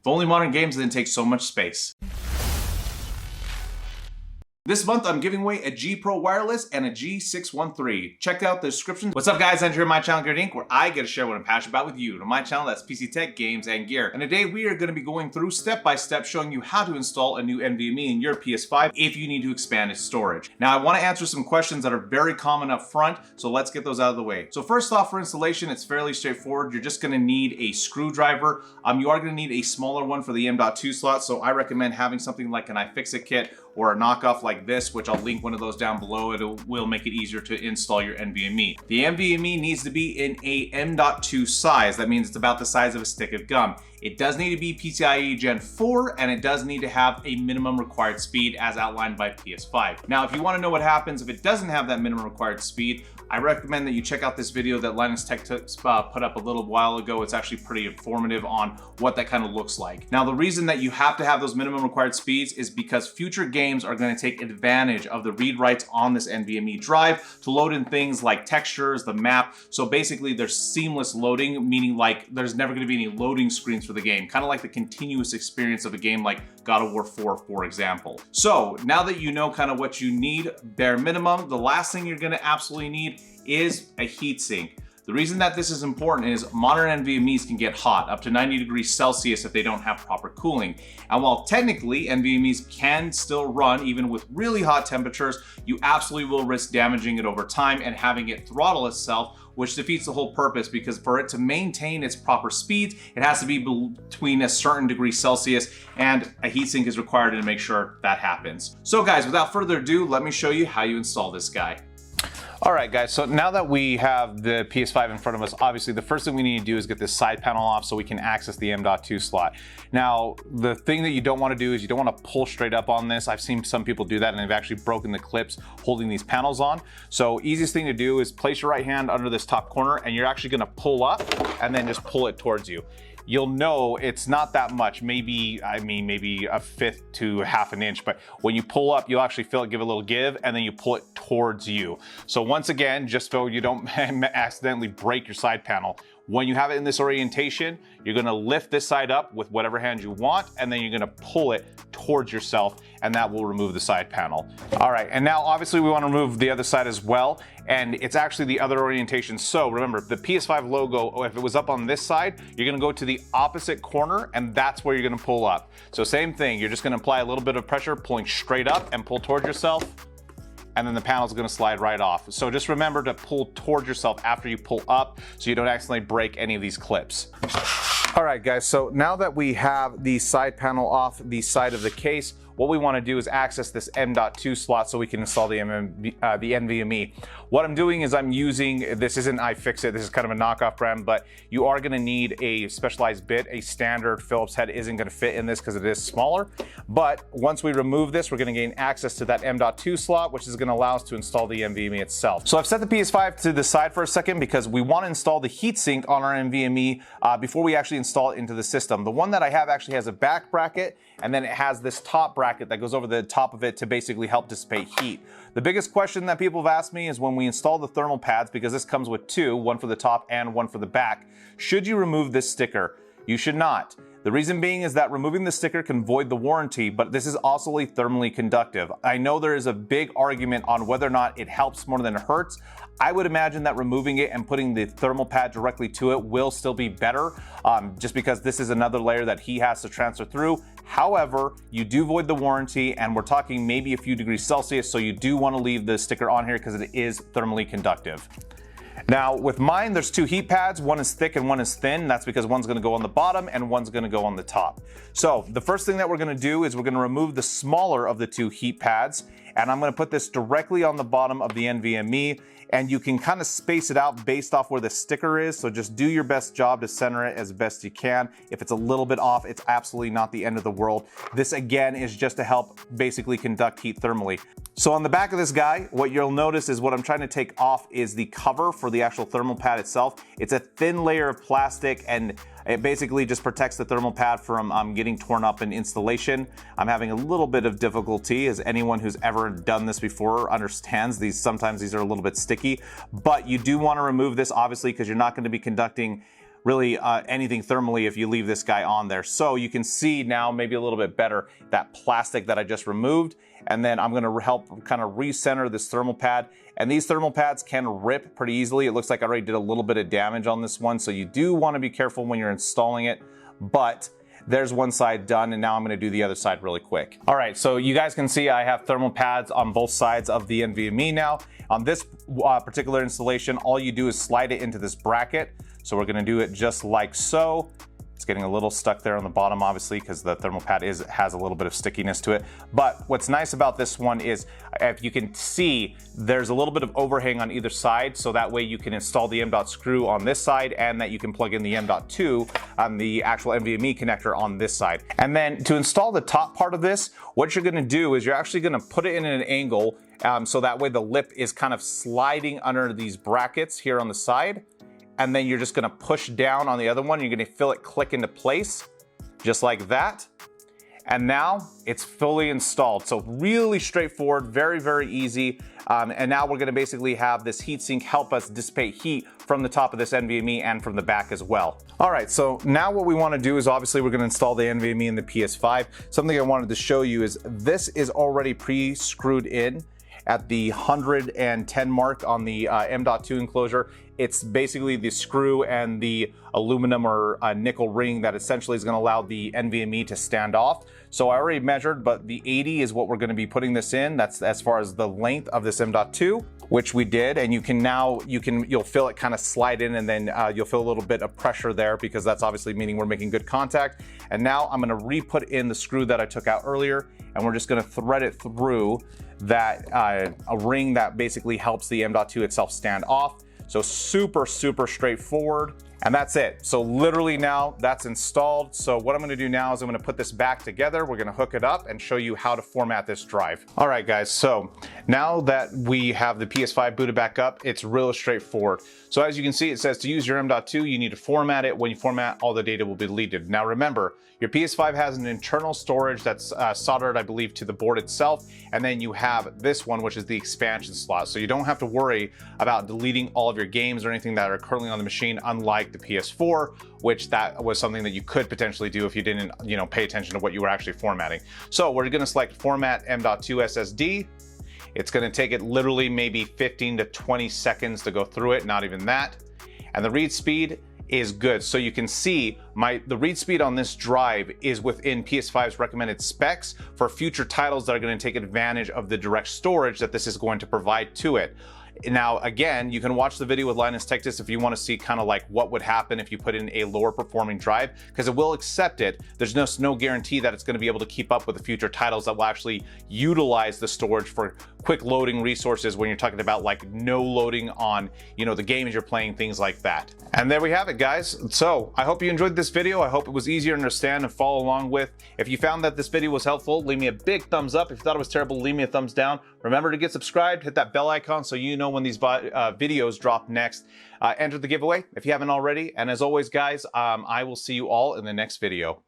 If only modern games didn't take so much space. This month, I'm giving away a G Pro wireless and a G613. Check out the description. What's up, guys? I'm here at my channel, GearedInc, where I get to share what I'm passionate about with you. On my channel, that's PC tech, games, and gear. And today, we are going to be going through step by step, showing you how to install a new NVMe in your PS5 if you need to expand its storage. Now, I want to answer some questions that are very common up front, so let's get those out of the way. So first off, for installation, it's fairly straightforward. You're just going to need a screwdriver. You are going to need a smaller one for the M.2 slot, so I recommend having something like an iFixit kit or a knockoff like this, which I'll link one of those down below. It will make it easier to install your NVMe. The NVMe needs to be in a M.2 size. That means it's about the size of a stick of gum. It does need to be PCIe Gen 4, and it does need to have a minimum required speed as outlined by PS5. Now, if you want to know what happens if it doesn't have that minimum required speed, I recommend that you check out this video that Linus Tech put up a little while ago. It's actually pretty informative on what that kind of looks like. Now, the reason that you have to have those minimum required speeds is because future games are going to take advantage of the read writes on this NVMe drive to load in things like textures, the map. So basically, there's seamless loading, meaning like there's never going to be any loading screens for the game, kind of like the continuous experience of a game like God of War 4, for example. So now that you know kind of what you need, bare minimum, the last thing you're going to absolutely need is a heatsink. The reason that this is important is modern NVMEs can get hot, up to 90 degrees Celsius if they don't have proper cooling. And while technically NVMEs can still run even with really hot temperatures, you absolutely will risk damaging it over time and having it throttle itself, which defeats the whole purpose, because for it to maintain its proper speeds, it has to be between a certain degree Celsius, and a heatsink is required to make sure that happens. So guys, without further ado, let me show you how you install this guy. All right, guys, so now that we have the PS5 in front of us, obviously the first thing we need to do is get this side panel off so we can access the M.2 slot. Now, the thing that you don't want to do is you don't want to pull straight up on this. I've seen some people do that and they've actually broken the clips holding these panels on. So easiest thing to do is place your right hand under this top corner and you're actually going to pull up and then just pull it towards you. You'll know it's not that much, maybe a fifth to half an inch, but when you pull up, you'll actually feel it give a little give, and then you pull it towards you. So once again, just so you don't accidentally break your side panel, when you have it in this orientation, you're gonna lift this side up with whatever hand you want, and then you're gonna pull it towards yourself, and that will remove the side panel. All right, and now obviously we wanna remove the other side as well, and it's actually the other orientation. So remember, the PS5 logo, if it was up on this side, you're gonna go to the opposite corner, and that's where you're gonna pull up. So same thing, you're just gonna apply a little bit of pressure, pulling straight up and pull towards yourself, and then the panel's gonna slide right off. So just remember to pull towards yourself after you pull up so you don't accidentally break any of these clips. All right, guys, so now that we have the side panel off the side of the case, what we want to do is access this M.2 slot so we can install the NVMe. What I'm doing is I'm using, this isn't iFixit, this is kind of a knockoff brand, but you are going to need a specialized bit. A standard Phillips head isn't going to fit in this because it is smaller. But once we remove this, we're going to gain access to that M.2 slot, which is going to allow us to install the NVMe itself. So I've set the PS5 to the side for a second because we want to install the heatsink on our NVMe before we actually install it into the system. The one that I have actually has a back bracket, and then it has this top bracket that goes over the top of it to basically help dissipate heat. The biggest question that people have asked me is when we install the thermal pads, because this comes with two, one for the top and one for the back, should you remove this sticker? You should not. The reason being is that removing the sticker can void the warranty, but this is also thermally conductive. I know there is a big argument on whether or not it helps more than it hurts. I would imagine that removing it and putting the thermal pad directly to it will still be better, just because this is another layer that he has to transfer through. However, you do void the warranty, and we're talking maybe a few degrees Celsius, so you do want to leave the sticker on here because it is thermally conductive. Now with mine, there's two heat pads, one is thick and one is thin. That's because one's gonna go on the bottom and one's gonna go on the top. So the first thing that we're gonna do is we're gonna remove the smaller of the two heat pads, and I'm gonna put this directly on the bottom of the NVMe, and you can kind of space it out based off where the sticker is. So just do your best job to center it as best you can. If it's a little bit off, it's absolutely not the end of the world. This again is just to help basically conduct heat thermally. So on the back of this guy, what you'll notice is what I'm trying to take off is the cover for the actual thermal pad itself. It's a thin layer of plastic, and it basically just protects the thermal pad from getting torn up in installation. I'm having a little bit of difficulty, as anyone who's ever done this before understands. Sometimes these are a little bit sticky, but you do want to remove this obviously because you're not going to be conducting really anything thermally if you leave this guy on there. So you can see now maybe a little bit better that plastic that I just removed. And then I'm gonna help kind of recenter this thermal pad. And these thermal pads can rip pretty easily. It looks like I already did a little bit of damage on this one. So you do wanna be careful when you're installing it, but there's one side done, and now I'm gonna do the other side really quick. All right, so you guys can see I have thermal pads on both sides of the NVMe now. On this particular installation, all you do is slide it into this bracket. So we're gonna do it just like so. It's getting a little stuck there on the bottom, obviously, because the thermal pad has a little bit of stickiness to it. But what's nice about this one is, if you can see, there's a little bit of overhang on either side, so that way you can install the M.2 screw on this side, and that you can plug in the M.2 on the actual NVMe connector on this side. And then to install the top part of this, what you're gonna do is you're actually gonna put it in an angle, so that way the lip is kind of sliding under these brackets here on the side. And then you're just gonna push down on the other one. You're gonna feel it click into place, just like that. And now it's fully installed. So really straightforward, very, very easy. And now we're gonna basically have this heatsink help us dissipate heat from the top of this NVMe and from the back as well. All right, so now what we wanna do is obviously we're gonna install the NVMe in the PS5. Something I wanted to show you is this is already pre-screwed in at the 110 mark on the M.2 enclosure. It's basically the screw and the aluminum or nickel ring that essentially is going to allow the NVMe to stand off. So I already measured, but the 80 is what we're going to be putting this in. That's as far as the length of this M.2, which we did. And you can now, you'll feel it kind of slide in, and then you'll feel a little bit of pressure there, because that's obviously meaning we're making good contact. And now I'm going to re-put in the screw that I took out earlier, and we're just going to thread it through that a ring that basically helps the M.2 itself stand off. So super, super straightforward. And that's it. So literally now that's installed. So what I'm gonna do now is I'm gonna put this back together. We're gonna hook it up and show you how to format this drive. All right, guys, so now that we have the PS5 booted back up, it's real straightforward. So as you can see, it says to use your M.2, you need to format it. When you format, all the data will be deleted. Now remember, your PS5 has an internal storage that's soldered, I believe, to the board itself. And then you have this one, which is the expansion slot. So you don't have to worry about deleting all of your games or anything that are currently on the machine, unlike the PS4, which that was something that you could potentially do if you didn't, pay attention to what you were actually formatting. So we're gonna select Format M.2 SSD. It's gonna take it literally maybe 15 to 20 seconds to go through it, not even that. And the read speed is good. So you can see the read speed on this drive is within PS5's recommended specs for future titles that are going to take advantage of the direct storage that this is going to provide to it. Now, again, you can watch the video with Linus Tech if you want to see kind of like what would happen if you put in a lower performing drive, because it will accept it. There's no guarantee that it's going to be able to keep up with the future titles that will actually utilize the storage for quick loading resources when you're talking about like no loading on, the games you're playing, things like that. And there we have it, guys. So I hope you enjoyed this video. I hope it was easier to understand and follow along with. If you found that this video was helpful, leave me a big thumbs up. If you thought it was terrible, leave me a thumbs down. Remember to get subscribed, hit that bell icon so you know when these videos drop next. Enter the giveaway if you haven't already. And as always, guys, I will see you all in the next video.